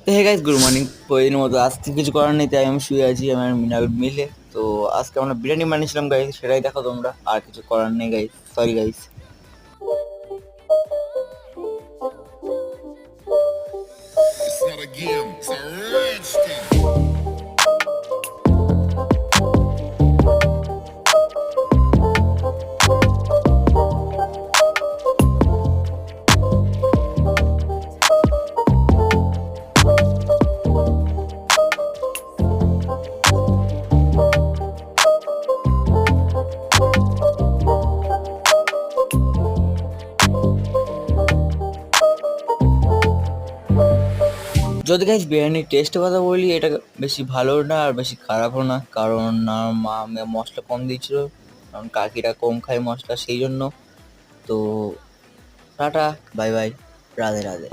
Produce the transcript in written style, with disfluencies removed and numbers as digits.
তো hey guys, good morning. প্রতিদিনের মতো আজকে কিছু করার নেই, তাই আমি শুয়ে আছি আমার মিনাল মিলে। তো আজকে আমরা বিরিয়ানি বানিয়েছিলাম গাইস, সেটাই দেখো তোমরা। আর কিছু করার নেই guys, sorry guys. It's not a game, it's a rich thing. যদি গাইস বিরিয়ানির টেস্টের কথা বলি, এটা বেশি ভালো না আর বেশি খারাপও না, কারণ মা মশলা কম দিয়েছিল, কারণ কাকিরা কম খায় মশলা, সেই জন্য। তো tata, bye bye, Radhe Radhe.